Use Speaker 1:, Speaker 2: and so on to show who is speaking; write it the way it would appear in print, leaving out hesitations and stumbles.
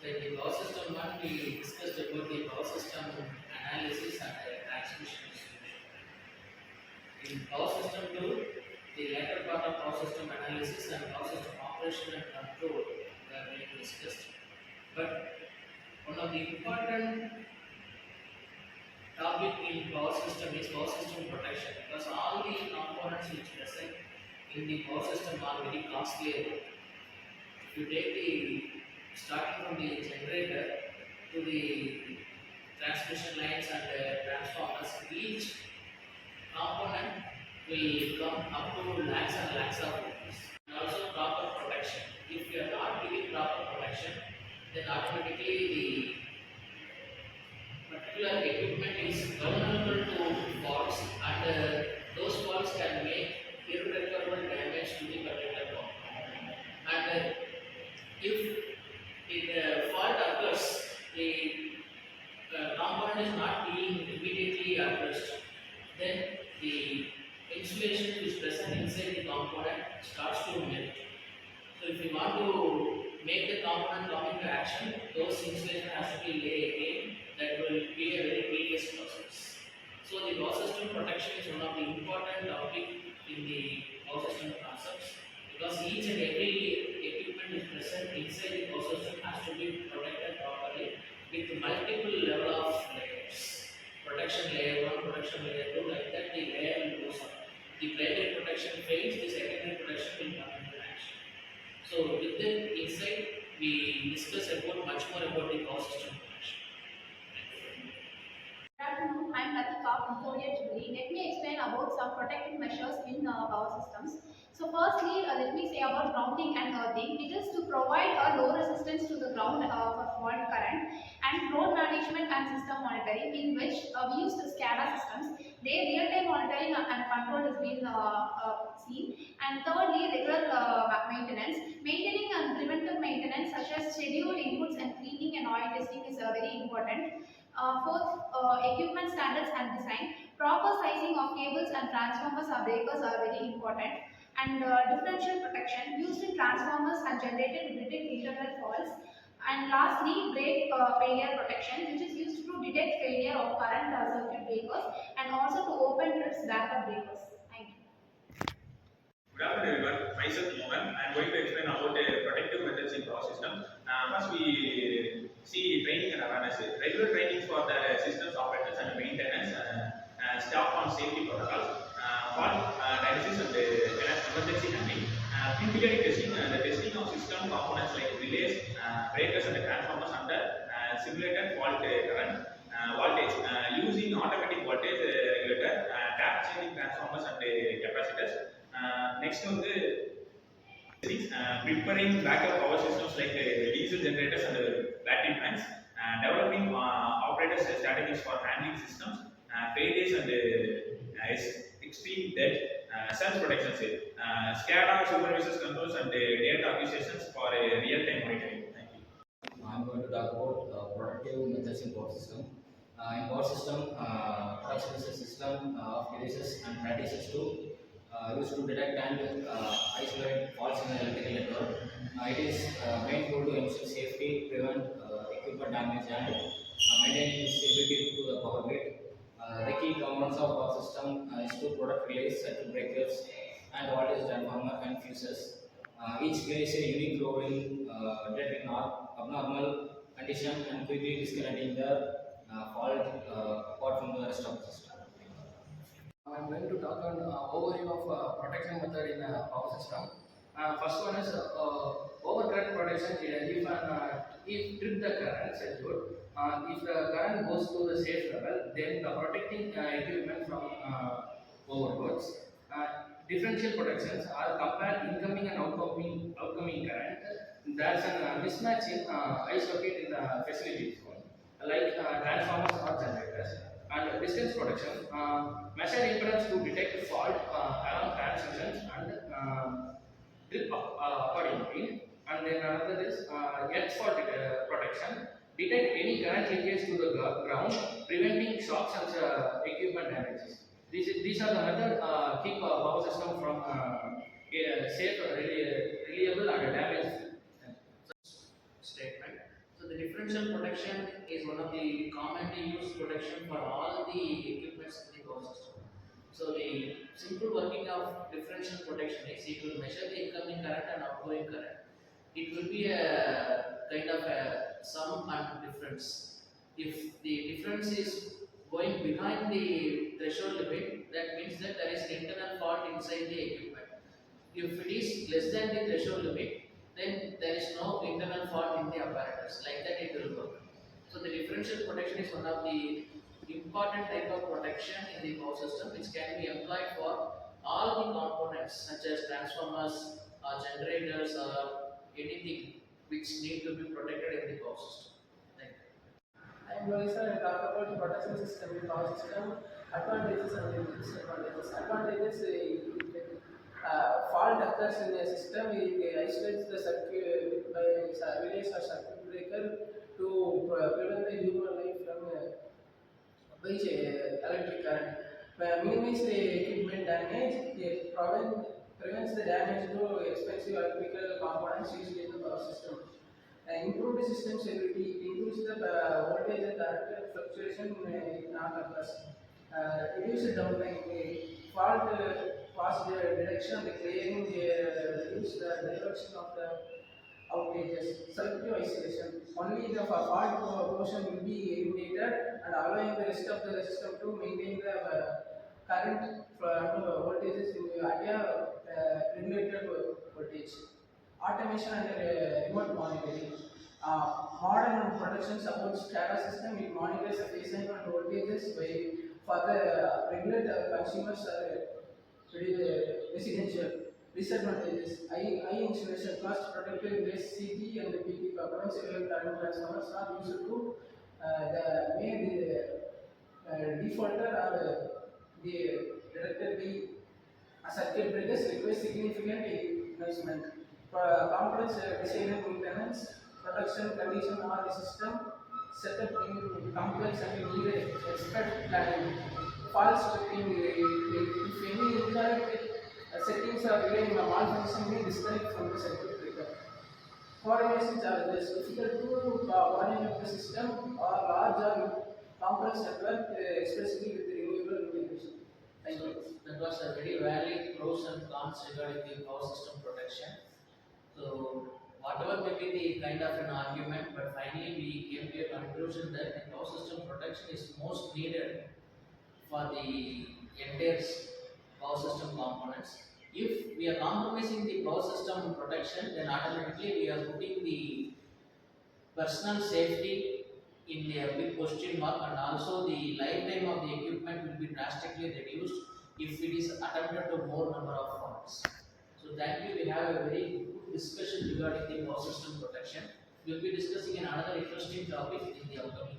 Speaker 1: Then the power system one, we discussed about the power system analysis and transmission distribution. In power system two, the latter part of power system analysis and power system operation and control were being discussed. But one of the important topic in power system is power system protection, because all the components which present in the power system are very costly. If you take the starting from the generator to the transmission lines and transformers, each component will come up to lakhs and lakhs of rupees. And also proper protection. If you are not giving proper protection, then automatically the particular equipment is vulnerable to faults, and those faults can make irreparable damage to the particular component. And if the fault occurs, the component is not being immediately addressed, then the insulation which is present inside the component starts to melt. So if you want to make the component come into action, those insulation has to be laid again. That will be a very tedious process. So the power system protection is one of the important topic in the power system concepts, because each and every equipment is present inside the power system has to be protected properly with multiple level of layers. Protection layer 1, protection layer 2, like that the layer will goes up. The primary protection fails, the secondary protection will come into action. So with that insight, we discuss about much more about the power system protection.
Speaker 2: Good afternoon, I am Latika from 4th Jubilee. Let me explain about some protective measures in power systems. So firstly, let me say about grounding and earthing. It is to provide a low resistance to the ground for fault current, and load management and system monitoring, in which we use the SCADA systems. Their real-time monitoring and control has been seen. And thirdly, regular maintenance. Maintaining and preventive maintenance such as scheduled inputs and cleaning and oil testing is very important. Fourth, equipment standards and design. Proper sizing of cables and transformers or breakers are very important. And differential protection used in transformers and generator to detect internal faults. And lastly, brake failure protection, which is used to detect failure of current circuit breakers and also to open trips backup breakers. Thank you.
Speaker 3: Good afternoon everyone, myself Mohan. I am going to explain about protective methods in power system. First we see training and awareness. Regular trainings for the systems operators and maintenance, staff on safety protocols, fault diagnosis and emergency handling, periodic testing, the testing of system components like relays, breakers and transformers under simulated fault current, voltage, using automatic voltage regulator, tap changing transformers and capacitors. Next on the preparing backup power systems like diesel generators and battery plants, developing operators strategies for handling systems, failures and extreme debt, self-protection, SCADA supervises controls and data acquisitions for real-time monitoring. Thank you.
Speaker 4: I'm going to talk about protective methods in power system. In power system, protection is a system of devices and practices to used to detect and isolate faults in the electrical network. It is main goal to ensure safety, prevent equipment damage, and maintain stability to the power grid. The key components of power system is to protect relays, circuit breakers, and voltage transformer and fuses. Each plays a unique role in detecting abnormal condition and quickly disconnecting the fault apart from the rest of the system.
Speaker 5: I'm going to talk on overview of protection method in power system. First one is overcurrent protection. If trip the current schedule, if the current goes to the safe level, then the protecting equipment from overloads. Differential protections are compare incoming and outgoing current. There's a mismatch in isolate in the facility zone, like transformers or generators. And distance protection, measure impedance to detect fault along transmissions and trip accordingly. And then another is edge fault protection, detect any current leakage to the ground, preventing shocks and equipment damages. These are the method keep power system from safe, reliable and damage.
Speaker 1: Statement. So the differential protection is one of the commonly used protection for all the equipments in the power system. So the simple working of differential protection is it will measure the incoming current and outgoing current. It will be a kind of a sum and difference. If the difference is going behind the threshold limit, that means that there is an internal fault inside the equipment. If it is less than the threshold limit, then there is no internal fault in the apparatus. Like that it will work. So the differential protection is one of the important type of protection in the power system which can be applied for all the components such as transformers or generators or anything which need to be protected in the power system. Thank you.
Speaker 6: I'm going to talk about the protection system in power system, advantages and disadvantages. Advantages, fault occurs in a system, it isolates the circuit by relays or circuit breaker to prevent the human life from which electric current. Minimize the equipment damage, it prevents the damage to expensive electrical components used in the power system. Improve the system stability, it improves the voltage and current fluctuation in not occurs. Reduce the downtime, fault fast detection, the clearing, reduce the direction of the outages. Selective isolation, only the fault portion will be eliminated and allowing the rest of the system to maintain the current voltages in the area regulated voltage. Automation and remote monitoring. Modern production supports SCADA system. It monitors the baseline and voltages by for the regular consumers residential. Disadvantages: high installation cost, protective base CT and the PT components, several current transformers are used to the may defaulter or the directed by circuit breakers require significant investment. Complex design and maintenance, production condition of the system setup in complex and needed expert planning. False stripping, if any incorrect settings are relying on malfunction, may disconnect from the circuit breaker. Coordination challenges, difficult to coordinate the system or large or complex network, especially with renewable integration. Thank you.
Speaker 1: That was a very valid pros and cons regarding the power system protection. So whatever may be the kind of an argument, but finally we came to a conclusion that the power system protection is most needed for the entire power system components. If we are compromising the power system protection, then automatically we are putting the personal safety in the big question mark, and also the lifetime of the equipment will be drastically reduced if it is attempted to more number of faults. So thank you. We have a very good discussion regarding the power system protection. We will be discussing another interesting topic in the upcoming